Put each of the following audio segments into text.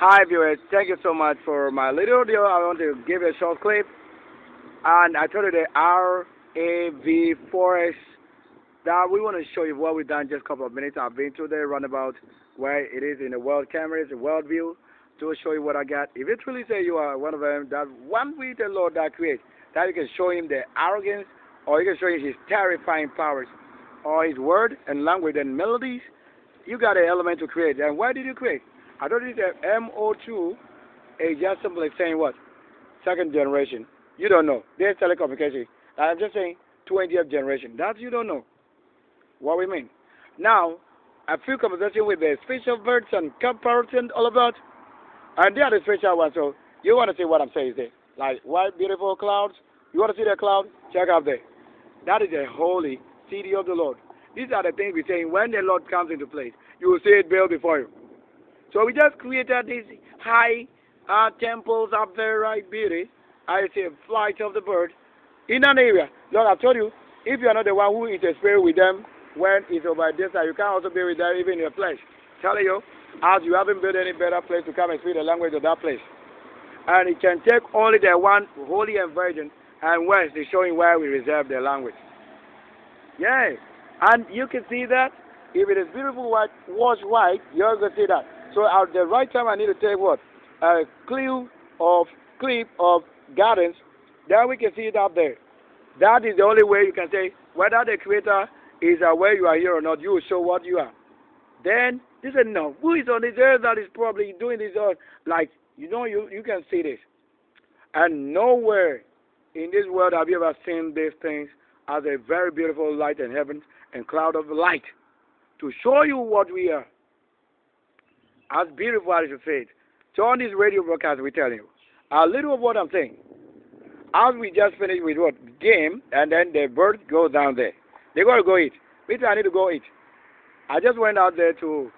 Hi viewers, thank you so much for my little video. I want to give you a short clip, and I told you the RAV Forest that we want to show you what we've done just a couple of minutes. I've been to the roundabout where it is in the world cameras, the world view, to show you what I got. If you truly say you are one of them, that one with the Lord that creates, that you can show him the arrogance, or you can show him his terrifying powers, or his word and language and melodies. You got an element to create. And why did you create? I told you that MO2 is just simply saying what? Second generation. You don't know. There's telecommunication. I'm just saying 20th generation. That you don't know what we mean. Now, a few conversation with the special birds and comparison all about. And they are the special ones. So you want to see what I'm saying there. Like white, beautiful clouds. You want to see the cloud? Check out there. That is the holy city of the Lord. These are the things we're saying when the Lord comes into place. You will see it built before you. So we just created these high temples up there, right, beauty. I say flight of the bird in an area. Lord, I've told you, if you are not the one who is a spirit with them when it's over this side, you can also be with them even in your flesh. Telling you, as you haven't built any better place to come and speak the language of that place. And it can take only the one holy and virgin, and west is showing where we reserve the language. Yeah. And you can see that if it is beautiful white, wash white, you're going to see that. So at the right time, I need to take what? A clip of gardens. Then we can see it up there. That is the only way you can say whether the creator is aware you are here or not. You will show what you are. Then they said, no, who is on this earth that is probably doing this? Like, you can see this. And nowhere in this world have you ever seen these things as a very beautiful light in heaven and cloud of light to show you what we are. As beautiful as you said. So on this radio broadcast, we tell you a little of what I'm saying. As we just finished with what? Game, and then the birds go down there. They got to go eat. Me too, I need to go eat. I just went out there to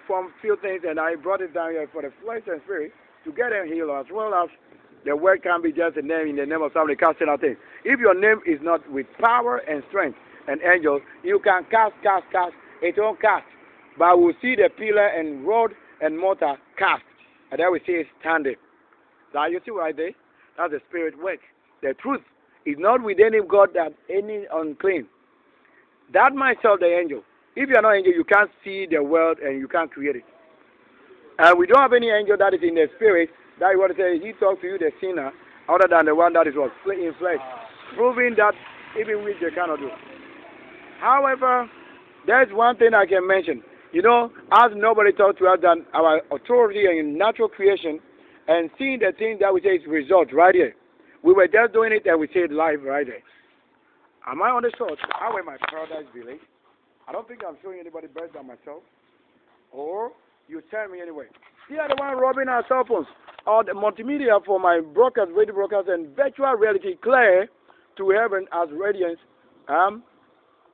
form a few things, and I brought it down here for the flesh and spirit to get them healed, as well as the word can be just a name in the name of somebody casting out things. If your name is not with power and strength and angels, you can cast. It won't cast. But we'll see the pillar and rod and mortar cast. And then we see it standing. Now you see right there? That's the spirit work. The truth is not with any God that any unclean. That might serve the angel. If you are not angel, you can't see the world and you can't create it. And we don't have any angel that is in the spirit that you want to say he talks to you, the sinner, other than the one that is what in flesh, proving that even which they cannot do. However, there's one thing I can mention. You know, as nobody taught to us than our authority in natural creation and seeing the thing that we say is result right here. We were just doing it and we say it live right there. Am I on the short? How am I paradise village? I don't think I'm showing anybody better than myself. Or you tell me anyway. They are the one robbing our cell phones. Or the multimedia for my broadcast, radio broadcast, and virtual reality clear to heaven as radiance.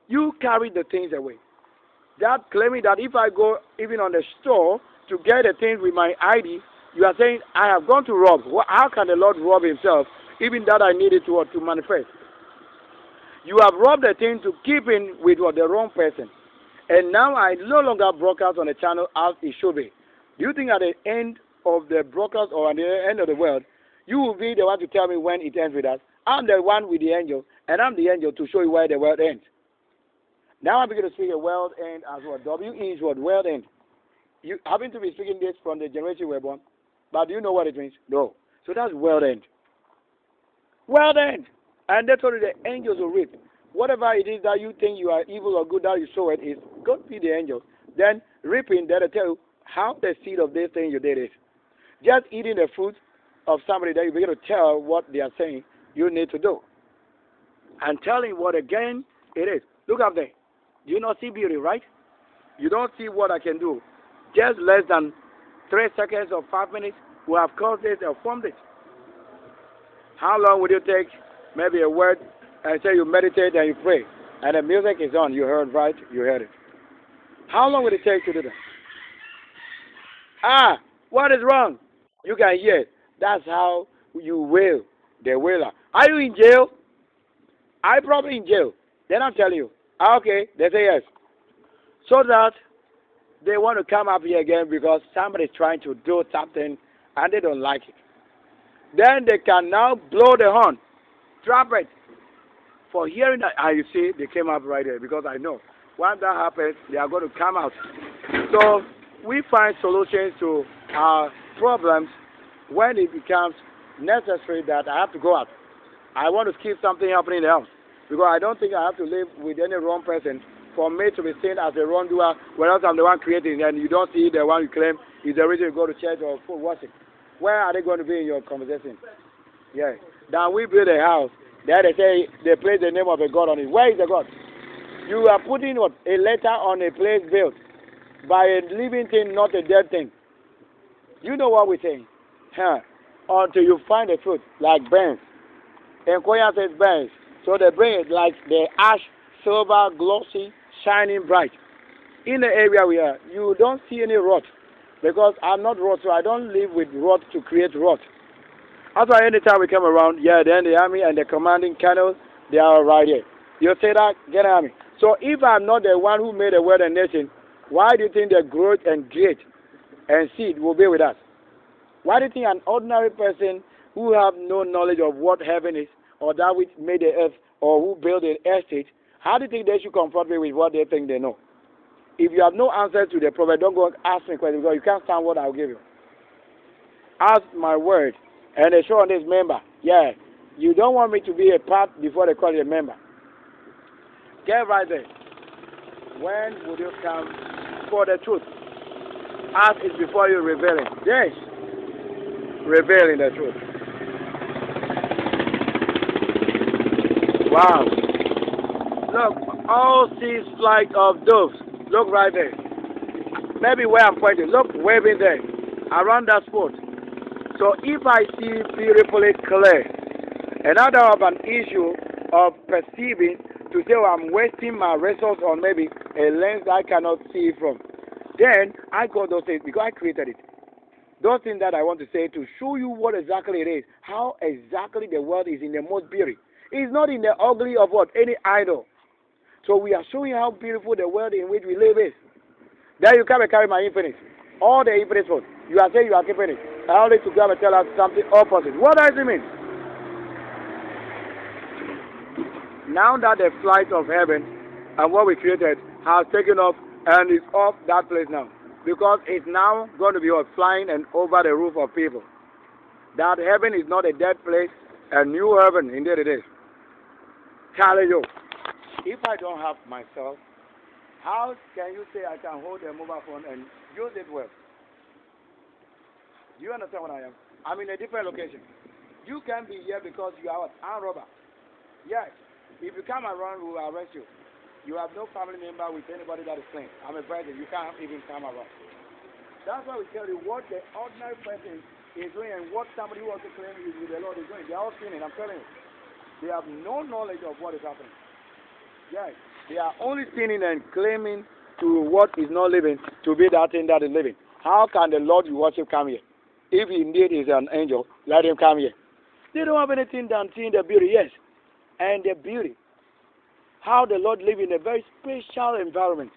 You carry the things away. That claiming that if I go even on the store to get the things with my ID, you are saying I have gone to rob. How can the Lord rob himself, even that I needed to manifest? You have robbed the thing to keep in with the wrong person. And now I no longer broadcast on the channel as it should be. Do you think at the end of the broadcast or at the end of the world, you will be the one to tell me when it ends with us? I'm the one with the angel, and I'm the angel to show you where the world ends. Now I'm beginning to speak a world end as well. W is what? World end. You happen to be speaking this from the generation we're born, but do you know what it means? No. So that's world end. World end. And that's what the angels will reap. Whatever it is that you think you are evil or good that you sow it is, go be the angel. Then reaping, that'll tell you how the seed of this thing you did is. Just eating the fruit of somebody that you begin to tell what they are saying you need to do. And telling what again it is. Look up there. Do you not see beauty, right? You don't see what I can do. Just less than 3 seconds or 5 minutes, we have caused this or formed it. How long would you take maybe a word and say you meditate and you pray, and the music is on, you heard right, you heard it. How long would it take to do that? What is wrong? You can hear it. That's how you will, the wailer. Are you in jail? I'm probably in jail. Then I'm telling you. Okay, they say yes. So that they want to come up here again because somebody's trying to do something and they don't like it. Then they can now blow the horn, trumpet, for hearing that. And you see, they came up right there because I know once that happens, they are going to come out. So we find solutions to our problems when it becomes necessary that I have to go out. I want to keep something happening in the house because I don't think I have to live with any wrong person for me to be seen as a wrongdoer, whereas I'm the one creating and you don't see the one you claim is the reason you go to church or food worship. Where are they going to be in your conversation? Yeah. Then we build a house. Then they say they place the name of a God on it. Where is the God? You are putting what? A letter on a place built by a living thing, not a dead thing. You know what we're saying? Huh? Until you find the truth, like burns. And Koya says burns. So the brain is like the ash, silver, glossy, shining bright. In the area we are, you don't see any rot. Because I'm not rot, so I don't live with rot to create rot. That's why anytime we come around, yeah, then the army and the commanding colonels, they are right here. You say that, get the army. So if I'm not the one who made the world and nation, why do you think the growth and grit and seed will be with us? Why do you think an ordinary person who have no knowledge of what heaven is, or that which made the earth, or who built the estate, how do you think they should confront me with what they think they know? If you have no answer to the problem, don't go ask me questions because you can't stand what I'll give you. Ask my word, and they show on this member. Yeah, you don't want me to be a part before they call you a member. Get right there. When would you come for the truth? Ask it before you reveal it. Yes, revealing the truth. Wow. Look, all seas flight of doves. Look right there. Maybe where I'm pointing. Look, waving there. Around that spot. So if I see beautifully clear, and I don't have an issue of perceiving to say, oh, I'm wasting my resource on maybe a lens I cannot see from, then I got those things because I created it. Those things that I want to say to show you what exactly it is, how exactly the world is in the most beauty. It's not in the ugly of what? Any idol. So we are showing how beautiful the world in which we live is. Then you come and carry my infinite. All the infinite ones. You are saying you are keeping it. I only to come and tell us something opposite. What does it mean? Now that the flight of heaven and what we created has taken off and is off that place now. Because it's now going to be flying and over the roof of people. That heaven is not a dead place, a new heaven, indeed it is. Telling you, if I don't have myself, how can you say I can hold a mobile phone and use it well? Do you understand what I am? I'm in a different location. You can be here because you are an armed robber. Yes. If you come around, we will arrest you. You have no family member with anybody that is clean. I'm a virgin. You can't even come around. That's why we tell you what the ordinary person is doing and what somebody who wants to claim is with the Lord is doing. They are all sinning. I'm telling you. They have no knowledge of what is happening. Yes. They are only sinning and claiming to what is not living to be that thing that is living. How can the Lord you worship come here? If he indeed is an angel, let him come here. They don't have anything than seeing the beauty, yes. And the beauty. How the Lord live in a very special environment.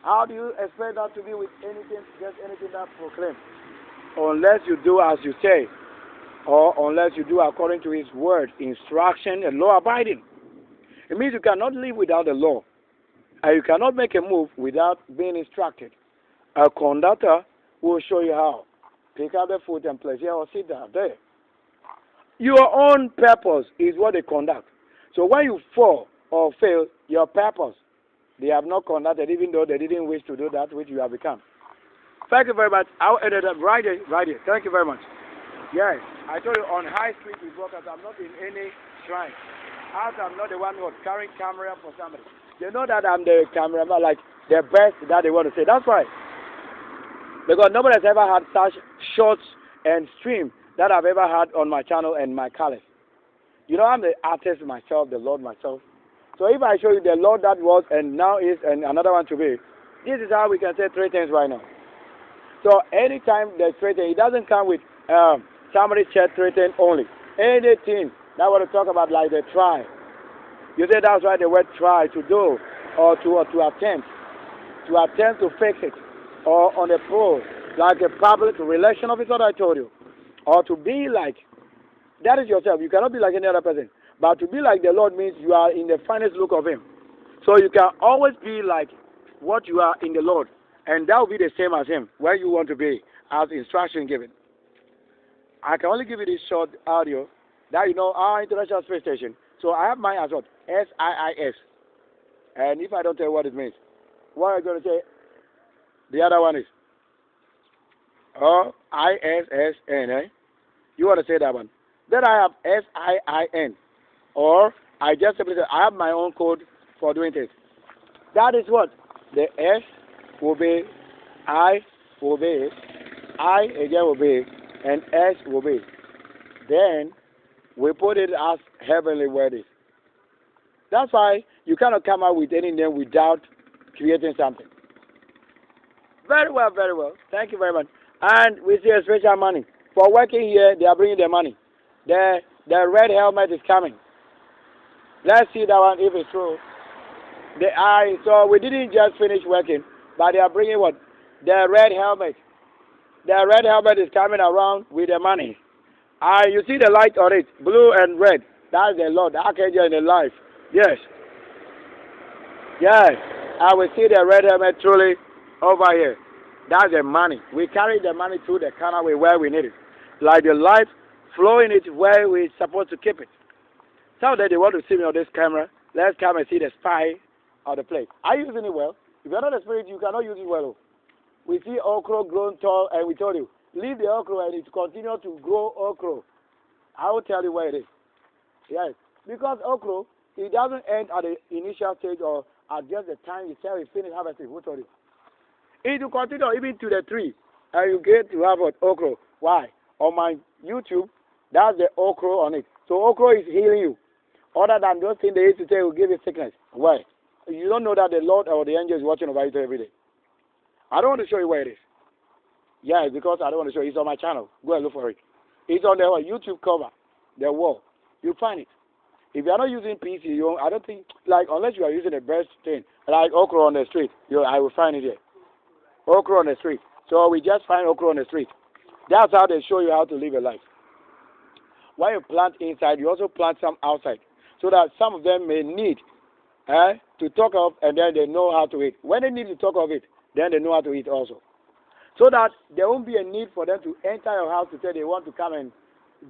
How do you expect that to be with anything, just anything that proclaims? Unless you do as you say, or unless you do according to his word, instruction, and law abiding. It means you cannot live without the law. And you cannot make a move without being instructed. A conductor will show you how. Pick up the foot and place here or sit down there. Your own purpose is what they conduct. So when you fall or fail, your purpose, they have not conducted even though they didn't wish to do that which you have become. Thank you very much. I'll edit that right here. Thank you very much. Yes, I told you on High Street with brokers, I'm not in any shrine. As I'm not the one who is carrying camera for somebody. They know that I'm the cameraman, like the best that they want to say. That's why. Because nobody has ever had such shots and streams that I've ever had on my channel and my colors. You know, I'm the artist myself, the Lord myself. So if I show you the Lord that was and now is and another one to be, this is how we can say three things right now. So anytime there's three things, it doesn't come with somebody's church three things only. Anything that I want to talk about, like the try. You say that's why the word try, to do, or to attempt to fix it. or on a pro, like a public relation officer that I told you, or to be like, that is yourself. You cannot be like any other person. But to be like the Lord means you are in the finest look of Him. So you can always be like what you are in the Lord. And that will be the same as Him, where you want to be, as instruction given. I can only give you this short audio that you know our International Space Station. So I have mine as what? SIIS. And if I don't tell you what it means, what are you going to say? The other one is ISSN, eh? You want to say that one. Then I have SIIN. Or I just simply say I have my own code for doing things. That is what? The S will be, I will be, I again will be, and S will be. Then we put it as heavenly wording. That's why you cannot come out with any name without creating something. Very well, very well. Thank you very much. And we see a special money. For working here, they are bringing the money. The red helmet is coming. Let's see that one if it's true. So we didn't just finish working, but they are bringing what? The red helmet. The red helmet is coming around with the money. You see the light on it, blue and red. That's the Lord, the Archangel in the life. Yes. Yes. I will see the red helmet truly over here. That's the money. We carry the money through the canal where we need it. Like the light flowing it where we're supposed to keep it. Some that they want to see me on this camera, let's come and see the spy of the place. Are you using it well? If you're not a spirit, you cannot use it well. We see okra grown tall, and we told you, leave the okra and it continue to grow okra. I will tell you where it is. Yes. Because okra, it doesn't end at the initial stage or at just the time you say we finish harvesting. Who told you? It will continue even to the tree, and you get to have what? Okra. Why? On my YouTube, that's the okra on it. So okra is healing you. Other than those things they used to say will give you sickness. Why? You don't know that the Lord or the angel is watching over you every day. I don't want to show you where it is. Yeah, because I don't want to show you. It's on my channel. Go and look for it. It's on the YouTube cover, the wall. You'll find it. If you're not using PC, I don't think, like, unless you are using the best thing, like okra on the street, I will find it here. Okra on the street. So we just find okra on the street. That's how they show you how to live a life. When you plant inside, you also plant some outside. So that some of them may need to talk of, and then they know how to eat. When they need to talk of it, then they know how to eat also. So that there won't be a need for them to enter your house to say they want to come and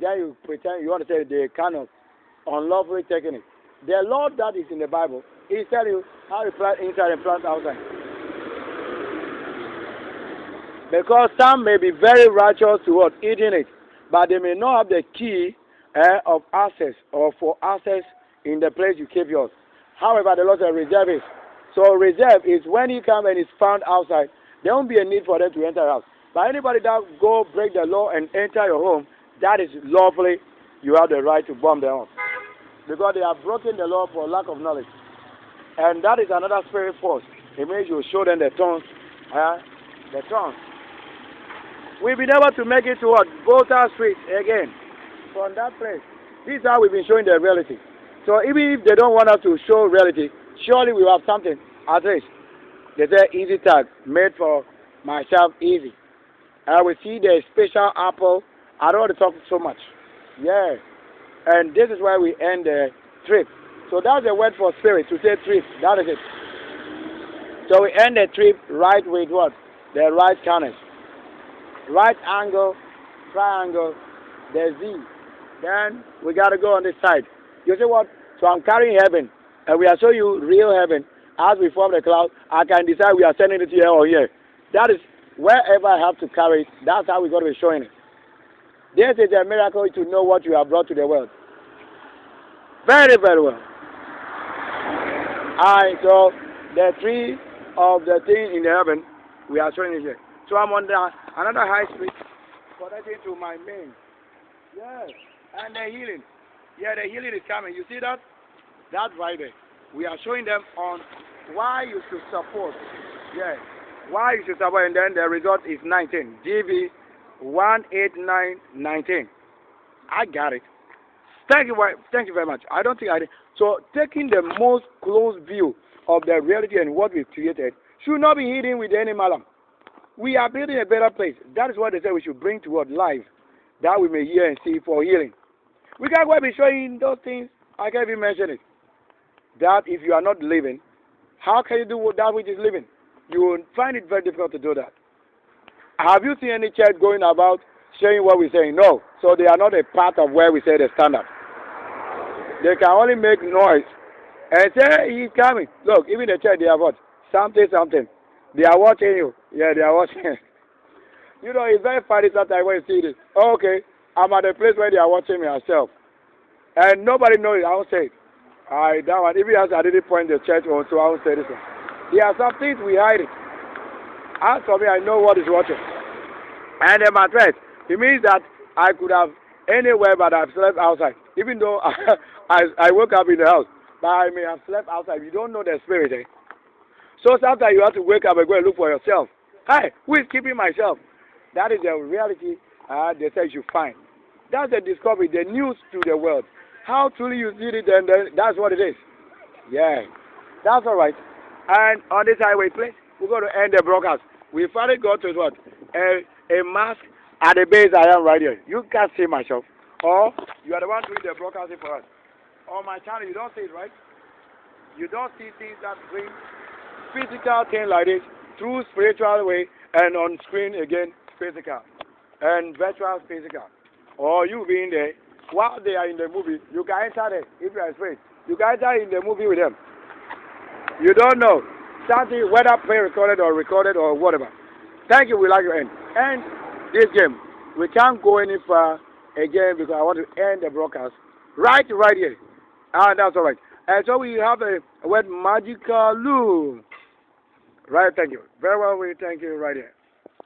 then you pretend you want to say they kind of unlawfully taking it. The Lord that is in the Bible, He tells you how to plant inside and plant outside. Because some may be very righteous toward eating it, but they may not have the key of access or for access in the place you keep yours. However, the Lord said reserve it. So reserve is when He comes and is found outside, there won't be a need for them to enter your house. But anybody that go break the law and enter your home, that is lawfully, you have the right to bomb their home. Because they have broken the law for lack of knowledge. And that is another spirit force. It means you show them the tongues. The tongues. We've been able to make it to what? Volta Street again. From that place. This is how we've been showing the reality. So even if they don't want us to show reality, surely we have something at least. They say easy tag, made for myself easy. I will see the special apple. I don't want to talk so much. Yeah. And this is where we end the trip. So that's the word for spirit, to say trip. That is it. So we end the trip right with what? The right corners. Right angle, triangle, the Z. Then we got to go on this side. You say what? So I'm carrying heaven, and we are showing you real heaven. As we form the cloud, I can decide we are sending it here or here. That is wherever I have to carry it. That's how we're going to be showing it. This is a miracle to know what you have brought to the world. Very, very well. Alright, so the tree of the thing in the heaven, we are showing it here. So I'm on another high speed connecting to my main. Yes, and the healing. Yeah, the healing is coming. You see that? That's right there. We are showing them on why you should support. Yes, why you should support, and then the result is 19. GB 18919. I got it. Thank you very much. I don't think I did. So taking the most close view of the reality and what we've created should not be hidden with any malam. We are building a better place. That is what they say we should bring toward life, that we may hear and see for healing. We can't go and be showing those things. I can't even mention it. That if you are not living, how can you do that which is living? You will find it very difficult to do that. Have you seen any church going about saying what we're saying? No. So they are not a part of where we say the standard. They can only make noise and say, hey, he's coming. Look, even the church, they have what? Something, something. They are watching you. Yeah, they are watching. You know, it's very funny sometimes when you see this. Oh, okay, I'm at a place where they are watching me myself. And nobody knows it. I won't say it. That one, even as I didn't point the church on, so I won't say this one. There are some things we hide it. As for me, I know what is watching. And then my threat, it means that I could have anywhere but I've slept outside. Even though I woke up in the house, but I may have slept outside. You don't know the spirit, eh? So sometimes you have to wake up and go and look for yourself. Hey, who is keeping myself? That is the reality they say you should find. That's the discovery, the news to the world. How truly you see it, then that's what it is. Yeah, that's all right. And on this highway place, we're going to end the broadcast. We finally got to what? A mask at the base I am right here. You can't see myself. Or you are the one doing the broadcasting for us. On my channel, you don't see it, right? You don't see things that bring physical thing like this through spiritual way and on screen again physical and virtual physical. Or you being there while they are in the movie, you can enter there if you are afraid. You can enter in the movie with them. You don't know something whether pre-recorded or whatever. Thank you. We like your end. And this game, we can't go any far again because I want to end the broadcast right here. And that's all right. And so we have a word magical loop. Right, thank you. Very well, we thank you right here.